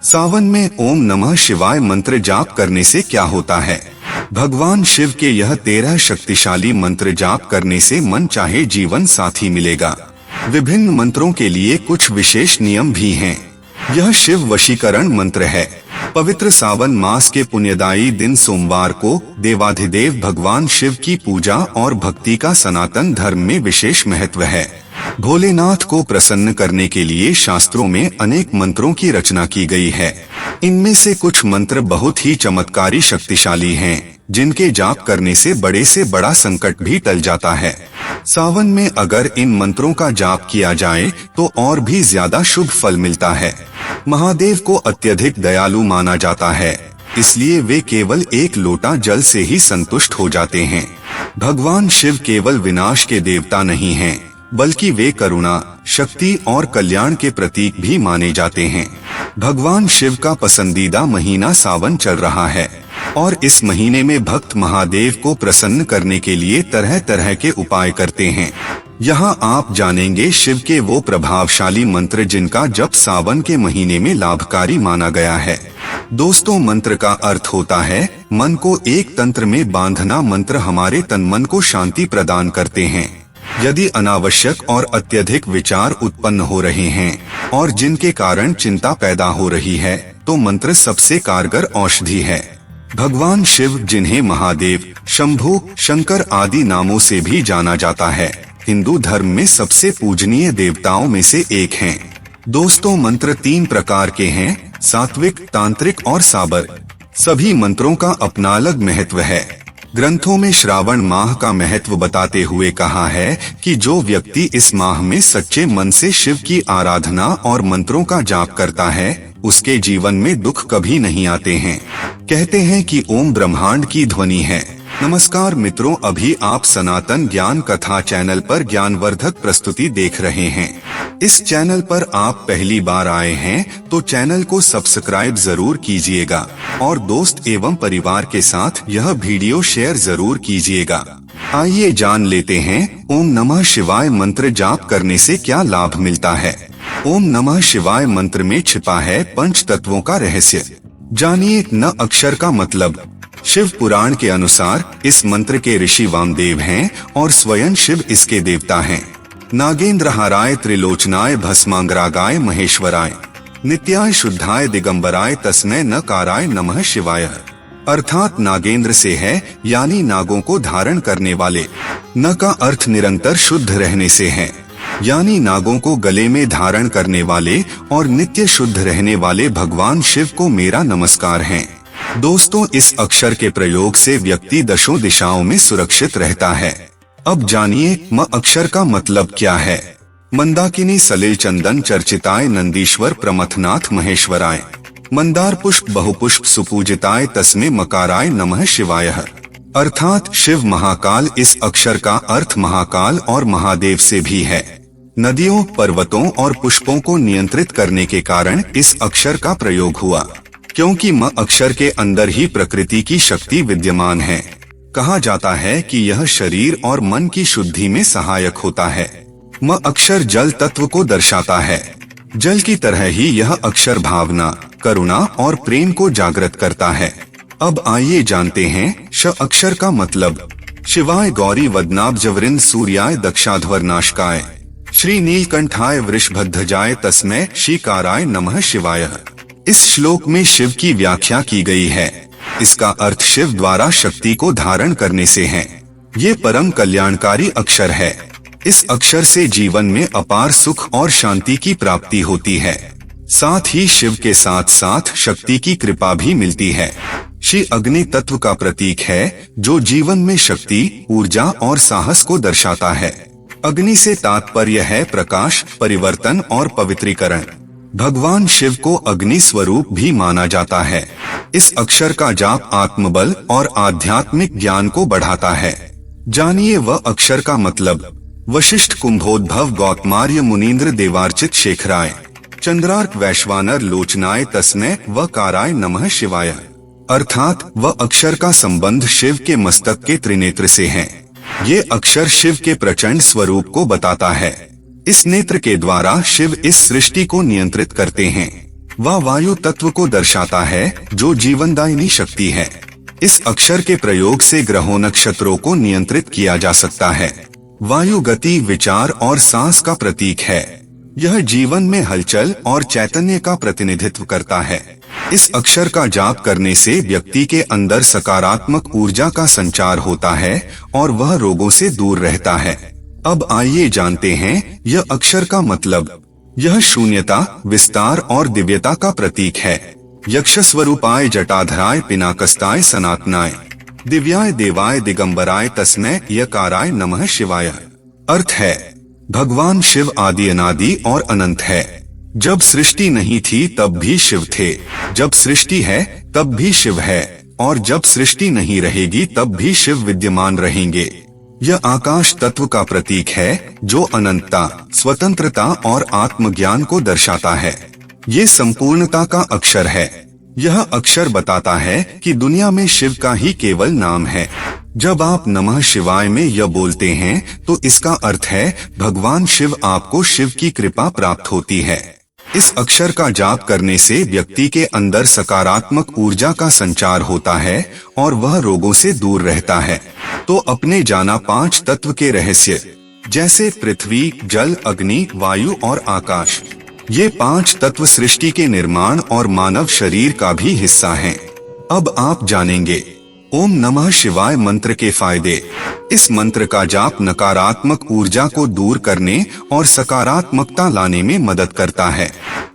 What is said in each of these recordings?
सावन में ओम नमः शिवाय मंत्र जाप करने से क्या होता है? भगवान शिव के यह 13 शक्तिशाली मंत्र जाप करने से मन चाहे जीवन साथी मिलेगा। विभिन्न मंत्रों के लिए कुछ विशेष नियम भी हैं। यह शिव वशीकरण मंत्र है। पवित्र सावन मास के पुण्यदायी दिन सोमवार को देवाधिदेव भगवान शिव की पूजा और भक्ति का सनातन धर्म में विशेष महत्व है। भोलेनाथ को प्रसन्न करने के लिए शास्त्रों में अनेक मंत्रों की रचना की गई है। इनमें से कुछ मंत्र बहुत ही चमत्कारी शक्तिशाली हैं, जिनके जाप करने से बड़ा संकट भी टल जाता है। सावन में अगर इन मंत्रों का जाप किया जाए तो और भी ज्यादा शुभ फल मिलता है। महादेव को अत्यधिक दयालु माना जाता है, इसलिए वे केवल एक लोटा जल से ही संतुष्ट हो जाते हैं। भगवान शिव केवल विनाश के देवता नहीं हैं, बल्कि वे करुणा, शक्ति और कल्याण के प्रतीक भी माने जाते हैं। भगवान शिव का पसंदीदा महीना सावन चल रहा है और इस महीने में भक्त महादेव को प्रसन्न करने के लिए तरह तरह के उपाय करते हैं। यहाँ आप जानेंगे शिव के वो प्रभावशाली मंत्र जिनका जप सावन के महीने में लाभकारी माना गया है। दोस्तों, मंत्र का अर्थ होता है मन को एक तंत्र में बांधना। मंत्र हमारे तन मन को शांति प्रदान करते हैं। यदि अनावश्यक और अत्यधिक विचार उत्पन्न हो रहे हैं और जिनके कारण चिंता पैदा हो रही है, तो मंत्र सबसे कारगर औषधि है। भगवान शिव, जिन्हें महादेव, शंभु, शंकर आदि नामों से भी जाना जाता है, हिंदू धर्म में सबसे पूजनीय देवताओं में से एक हैं। दोस्तों, मंत्र 3 प्रकार के हैं: सात्विक, तांत्रिक और साबर। सभी मंत्रों का अपना अलग महत्व है। ग्रंथों में श्रावण माह का महत्व बताते हुए कहा है कि जो व्यक्ति इस माह में सच्चे मन से शिव की आराधना और मंत्रों का जाप करता है, उसके जीवन में दुख कभी नहीं आते हैं। कहते हैं कि ओम ब्रह्मांड की ध्वनि है। नमस्कार मित्रों, अभी आप सनातन ज्ञान कथा चैनल पर ज्ञानवर्धक प्रस्तुति देख रहे हैं। इस चैनल पर आप पहली बार आए हैं तो चैनल को सब्सक्राइब जरूर कीजिएगा और दोस्त एवं परिवार के साथ यह वीडियो शेयर जरूर कीजिएगा। आइए जान लेते हैं ओम नमः शिवाय मंत्र जाप करने से क्या लाभ मिलता है। ओम नमः शिवाय मंत्र में छिपा है पंच तत्वों का रहस्य। जानिए न अक्षर का मतलब। शिव पुराण के अनुसार इस मंत्र के ऋषि वामदेव हैं और स्वयं शिव इसके देवता हैं। नागेंद्रहाराय त्रिलोचनाय भस्मांगरागाय महेश्वराय नित्याय शुद्धाय दिगंबराय तस्मै नकाराय नमः शिवाय। अर्थात नागेंद्र से है, यानी नागों को धारण करने वाले। न का अर्थ निरंतर शुद्ध रहने से है, यानी नागों को गले में धारण करने वाले और नित्य शुद्ध रहने वाले भगवान शिव को मेरा नमस्कार है। दोस्तों, इस अक्षर के प्रयोग से व्यक्ति दशों दिशाओं में सुरक्षित रहता है। अब जानिए म अक्षर का मतलब क्या है। मंदाकिनी सलिल चंदन चर्चिताय नंदीश्वर प्रमथनाथ महेश्वराय। मंदार पुष्प बहुपुष्प सुपूजिताय तस्मै मकाराय नमः शिवाय। अर्थात शिव महाकाल। इस अक्षर का अर्थ महाकाल और महादेव से भी है। नदियों, पर्वतों और पुष्पों को नियंत्रित करने के कारण इस अक्षर का प्रयोग हुआ, क्योंकि म अक्षर के अंदर ही प्रकृति की शक्ति विद्यमान है। कहा जाता है कि यह शरीर और मन की शुद्धि में सहायक होता है। म अक्षर जल तत्व को दर्शाता है। जल की तरह ही यह अक्षर भावना, करुणा और प्रेम को जागृत करता है। अब आइए जानते हैं श अक्षर का मतलब। शिवाय गौरी वदनाब्जवृंद सूर्याय दक्षाध्वरनाशकाय श्री नीलकंठाय वृषभध्वजाय तस्मै श्रीकाराय नमः शिवाय। इस श्लोक में शिव की व्याख्या की गई है। इसका अर्थ शिव द्वारा शक्ति को धारण करने से है। ये परम कल्याणकारी अक्षर है। इस अक्षर से जीवन में अपार सुख और शांति की प्राप्ति होती है। साथ ही शिव के साथ साथ शक्ति की कृपा भी मिलती है। श्री अग्नि तत्व का प्रतीक है, जो जीवन में शक्ति, ऊर्जा और साहस को दर्शाता है। अग्नि से तात्पर्य है प्रकाश, परिवर्तन और पवित्रीकरण। भगवान शिव को अग्नि स्वरूप भी माना जाता है। इस अक्षर का जाप आत्मबल और आध्यात्मिक ज्ञान को बढ़ाता है। जानिए वह अक्षर का मतलब। वशिष्ठ कुंभोद्भव गौतमार्य मुनीन्द्र देवार्चित शेखराय चंद्रार्क वैश्वानर लोचनाय तस्मै वकाराय नमः शिवाय। अर्थात वह अक्षर का संबंध शिव के मस्तक के त्रिनेत्र से है। ये अक्षर शिव के प्रचंड स्वरूप को बताता है। इस नेत्र के द्वारा शिव इस सृष्टि को नियंत्रित करते हैं। वह वायु तत्व को दर्शाता है जो जीवनदायिनी शक्ति है। इस अक्षर के प्रयोग से ग्रहों नक्षत्रों को नियंत्रित किया जा सकता है। वायु गति, विचार और सांस का प्रतीक है। यह जीवन में हलचल और चैतन्य का प्रतिनिधित्व करता है। इस अक्षर का जाप करने से व्यक्ति के अंदर सकारात्मक ऊर्जा का संचार होता है और वह रोगों से दूर रहता है। अब आइए जानते हैं यह अक्षर का मतलब। यह शून्यता, विस्तार और दिव्यता का प्रतीक है। यक्ष स्वरूपाय जटाधराय पिनाकस्ताय सनातनाय दिव्याय देवाय दिगंबराय तस्मै यकाराय नमः शिवाय। अर्थ है भगवान शिव आदि अनादि और अनंत है। जब सृष्टि नहीं थी तब भी शिव थे, जब सृष्टि है तब भी शिव है और जब सृष्टि नहीं रहेगी तब भी शिव विद्यमान रहेंगे। यह आकाश तत्व का प्रतीक है जो अनंतता, स्वतंत्रता और आत्मज्ञान को दर्शाता है। ये संपूर्णता का अक्षर है। यह अक्षर बताता है कि दुनिया में शिव का ही केवल नाम है। जब आप नमः शिवाय में यह बोलते हैं तो इसका अर्थ है भगवान शिव, आपको शिव की कृपा प्राप्त होती है। इस अक्षर का जाप करने से व्यक्ति के अंदर सकारात्मक ऊर्जा का संचार होता है और वह रोगों से दूर रहता है। तो अपने जाना 5 तत्व के रहस्य, जैसे पृथ्वी, जल, अग्नि, वायु और आकाश। ये 5 तत्व सृष्टि के निर्माण और मानव शरीर का भी हिस्सा हैं। अब आप जानेंगे ओम नमः शिवाय मंत्र के फायदे। इस मंत्र का जाप नकारात्मक ऊर्जा को दूर करने और सकारात्मकता लाने में मदद करता है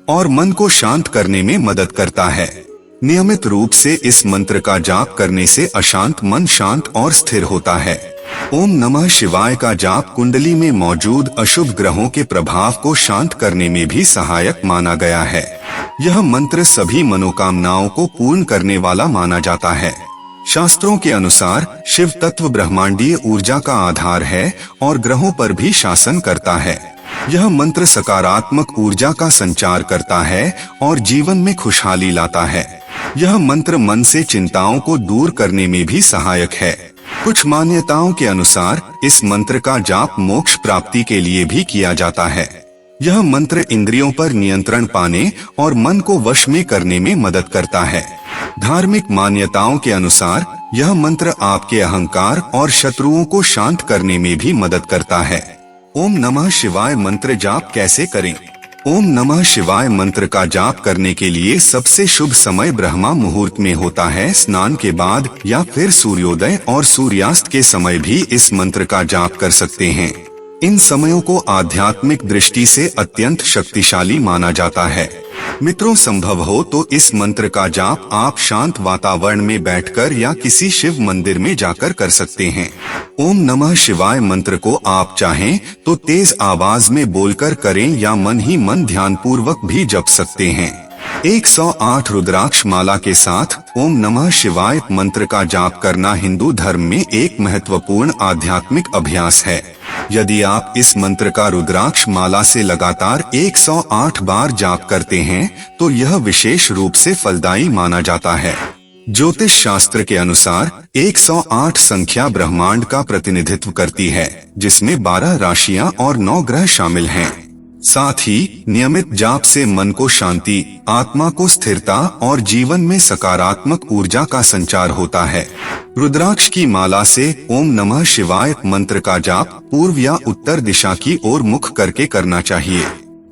और मन को शांत करने में मदद करता है। नियमित रूप से इस मंत्र का जाप करने से अशांत मन शांत और स्थिर होता है। ओम नमः शिवाय का जाप कुंडली में मौजूद अशुभ ग्रहों के प्रभाव को शांत करने में भी सहायक माना गया है। यह मंत्र सभी मनोकामनाओं को पूर्ण करने वाला माना जाता है। शास्त्रों के अनुसार शिव तत्व ब्रह्मांडीय ऊर्जा का आधार है और ग्रहों पर भी शासन करता है। यह मंत्र सकारात्मक ऊर्जा का संचार करता है और जीवन में खुशहाली लाता है। यह मंत्र मन से चिंताओं को दूर करने में भी सहायक है। कुछ मान्यताओं के अनुसार इस मंत्र का जाप मोक्ष प्राप्ति के लिए भी किया जाता है। यह मंत्र इंद्रियों पर नियंत्रण पाने और मन को वश में करने में मदद करता है। धार्मिक मान्यताओं के अनुसार यह मंत्र आपके अहंकार और शत्रुओं को शांत करने में भी मदद करता है। ओम नमः शिवाय मंत्र जाप कैसे करें? ओम नमः शिवाय मंत्र का जाप करने के लिए सबसे शुभ समय ब्रह्मा मुहूर्त में होता है। स्नान के बाद या फिर सूर्योदय और सूर्यास्त के समय भी इस मंत्र का जाप कर सकते हैं। इन समयों को आध्यात्मिक दृष्टि से अत्यंत शक्तिशाली माना जाता है। मित्रों, संभव हो तो इस मंत्र का जाप आप शांत वातावरण में बैठकर या किसी शिव मंदिर में जाकर कर सकते हैं। ओम नमः शिवाय मंत्र को आप चाहें तो तेज आवाज में बोलकर करें या मन ही मन ध्यानपूर्वक भी जप सकते हैं। 108 रुद्राक्ष माला के साथ ओम नमः शिवाय मंत्र का जाप करना हिंदू धर्म में एक महत्वपूर्ण आध्यात्मिक अभ्यास है। यदि आप इस मंत्र का रुद्राक्ष माला से लगातार 108 बार जाप करते हैं तो यह विशेष रूप से फलदायी माना जाता है। ज्योतिष शास्त्र के अनुसार 108 संख्या ब्रह्मांड का प्रतिनिधित्व करती है, जिसमें 12 राशियां और 9 ग्रह शामिल हैं। साथ ही नियमित जाप से मन को शांति, आत्मा को स्थिरता और जीवन में सकारात्मक ऊर्जा का संचार होता है। रुद्राक्ष की माला से ओम नमः शिवाय मंत्र का जाप पूर्व या उत्तर दिशा की ओर मुख करके करना चाहिए।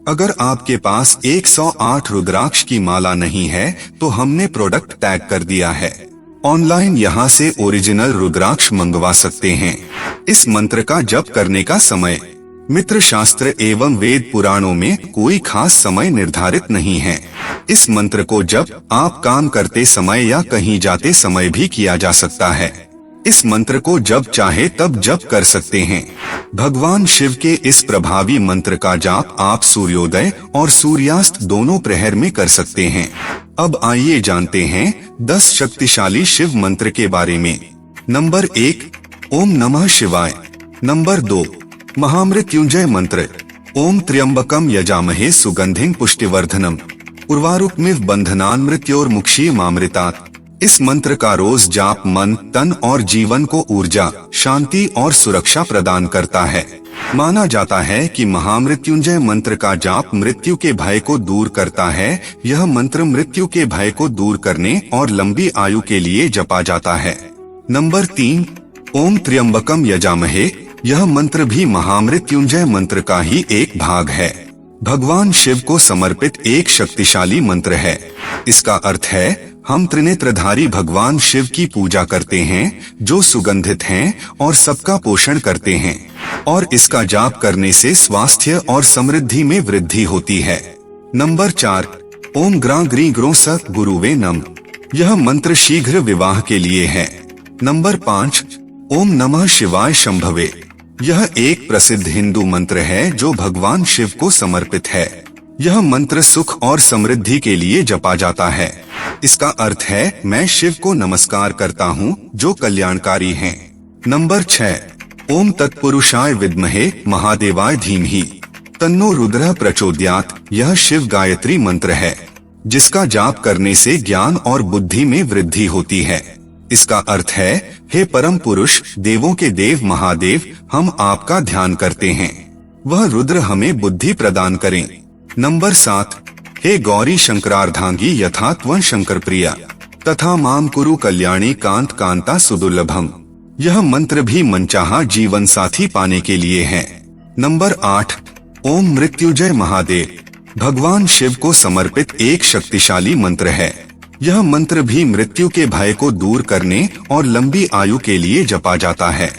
अगर आपके पास 108 रुद्राक्ष की माला नहीं है तो हमने प्रोडक्ट टैग कर दिया है। ऑनलाइन यहां से ओरिजिनल रुद्राक्ष मंगवा सकते हैं। इस मंत्र का जप करने का समय, मित्र, शास्त्र एवं वेद पुराणों में कोई खास समय निर्धारित नहीं है। इस मंत्र को जप आप काम करते समय या कहीं जाते समय भी किया जा सकता है। इस मंत्र को जब चाहे तब जप कर सकते हैं। भगवान शिव के इस प्रभावी मंत्र का जाप आप सूर्योदय और सूर्यास्त दोनों प्रहर में कर सकते हैं। अब आइए जानते हैं 10 शक्तिशाली शिव मंत्र के बारे में। नंबर 1, ओम नमः शिवाय। नंबर 2, महामृत्युंजय मंत्र। ओम त्र्यंबकम यजामहे सुगंधिं पुष्टिवर्धनम उर्वारुकमिव बंधनान् मृत्योर्मुक्षीयमामृतात्। इस मंत्र का रोज जाप मन, तन और जीवन को ऊर्जा, शांति और सुरक्षा प्रदान करता है। माना जाता है कि महामृत्युंजय मंत्र का जाप मृत्यु के भय को दूर करता है। यह मंत्र मृत्यु के भय को दूर करने और लंबी आयु के लिए जपा जाता है। नंबर 3, ओम त्र्यंबकम यजामहे। यह मंत्र भी महामृत्युंजय मंत्र का ही एक भाग है। भगवान शिव को समर्पित एक शक्तिशाली मंत्र है। इसका अर्थ है हम त्रिनेत्रधारी भगवान शिव की पूजा करते हैं, जो सुगंधित हैं और सबका पोषण करते हैं, और इसका जाप करने से स्वास्थ्य और समृद्धि में वृद्धि होती है। नंबर 4, ओम ग्रां ग्री ग्रों स गुरुवे नम। यह मंत्र शीघ्र विवाह के लिए है। नंबर 5, ओम नमः शिवाय शंभवे। यह एक प्रसिद्ध हिंदू मंत्र है जो भगवान शिव को समर्पित है। यह मंत्र सुख और समृद्धि के लिए जपा जाता है। इसका अर्थ है मैं शिव को नमस्कार करता हूँ जो कल्याणकारी हैं। नंबर 6, ओम तत्पुरुषाय विद्महे महादेवाय धीमहि तन्नो रुद्रः प्रचोदयात्। यह शिव गायत्री मंत्र है जिसका जाप करने से ज्ञान और बुद्धि में वृद्धि होती है। इसका अर्थ है हे परम पुरुष, देवों के देव महादेव, हम आपका ध्यान करते हैं, वह रुद्र हमें बुद्धि प्रदान करें। नंबर 7, हे गौरी शंकरार्धांगी यथा त्वं शंकर प्रिया तथा माम कुरु कल्याणी कांत कांता सुदुर्लभम। यह मंत्र भी मनचाहा जीवन साथी पाने के लिए है। नंबर 8, ओम मृत्युंजय महादेव। भगवान शिव को समर्पित एक शक्तिशाली मंत्र है। यह मंत्र भी मृत्यु के भय को दूर करने और लंबी आयु के लिए जपा जाता है।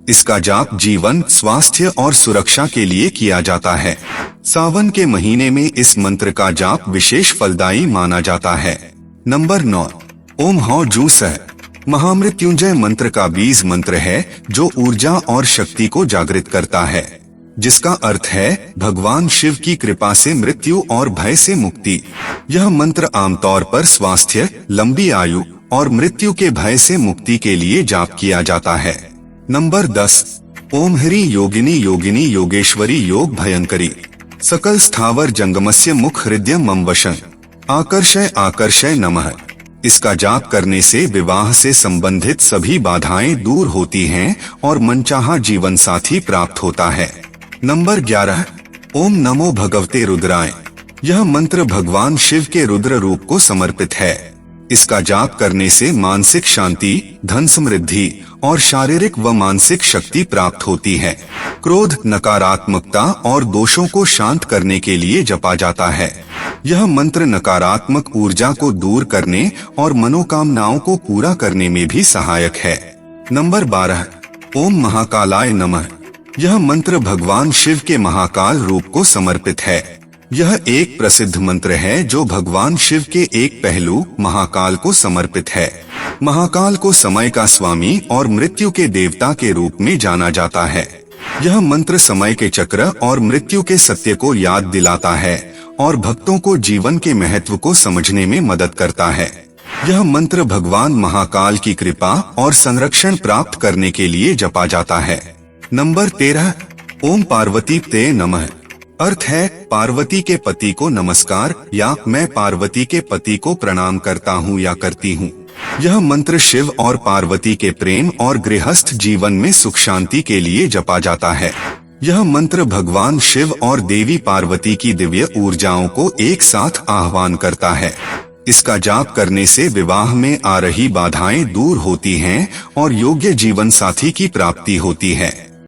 इसका जाप जीवन, स्वास्थ्य और सुरक्षा के लिए किया जाता है। सावन के महीने में इस मंत्र का जाप विशेष फलदायी माना जाता है। नंबर 9, ओम हौ जू सह। महामृत्युंजय मंत्र का बीज मंत्र है जो ऊर्जा और शक्ति को जागृत करता है, जिसका अर्थ है भगवान शिव की कृपा से मृत्यु और भय से मुक्ति। यह मंत्र आमतौर पर स्वास्थ्य, लंबी आयु और मृत्यु के भय से मुक्ति के लिए जाप किया जाता है। नंबर 10, ओम ह्री योगिनी योगिनी योगेश्वरी योग भयंकरी सकल स्थावर जंगमस्य मुख हृदय मम वशन आकर्षय आकर्षय नमः। इसका जाप करने से विवाह से संबंधित सभी बाधाएं दूर होती हैं और मनचाहा जीवन साथी प्राप्त होता है। नंबर 11, ओम नमो भगवते रुद्राय। यह मंत्र भगवान शिव के रुद्र रूप को समर्पित है। इसका जाप करने से मानसिक शांति, धन समृद्धि और शारीरिक व मानसिक शक्ति प्राप्त होती है। क्रोध, नकारात्मकता और दोषों को शांत करने के लिए जपा जाता है। यह मंत्र नकारात्मक ऊर्जा को दूर करने और मनोकामनाओं को पूरा करने में भी सहायक है। नंबर 12, ओम महाकालाय नमः। यह मंत्र भगवान शिव के महाकाल रूप को समर्पित है। यह एक प्रसिद्ध मंत्र है जो भगवान शिव के एक पहलू महाकाल को समर्पित है। महाकाल को समय का स्वामी और मृत्यु के देवता के रूप में जाना जाता है। यह मंत्र समय के चक्र और मृत्यु के सत्य को याद दिलाता है और भक्तों को जीवन के महत्व को समझने में मदद करता है। यह मंत्र भगवान महाकाल की कृपा और संरक्षण प्राप्त करने के लिए जपा जाता है। नंबर 13, ओम पार्वती ते नमः। अर्थ है पार्वती के पति को नमस्कार या मैं पार्वती के पति को प्रणाम करता हूँ या करती हूँ। यह मंत्र शिव और पार्वती के प्रेम और गृहस्थ जीवन में सुख शांति के लिए जपा जाता है। यह मंत्र भगवान शिव और देवी पार्वती की दिव्य ऊर्जाओं को एक साथ आह्वान करता है। इसका जाप करने से विवाह में आ रही बाधाएं दूर होती हैं और योग्य जीवन साथी की प्राप्ति होती है।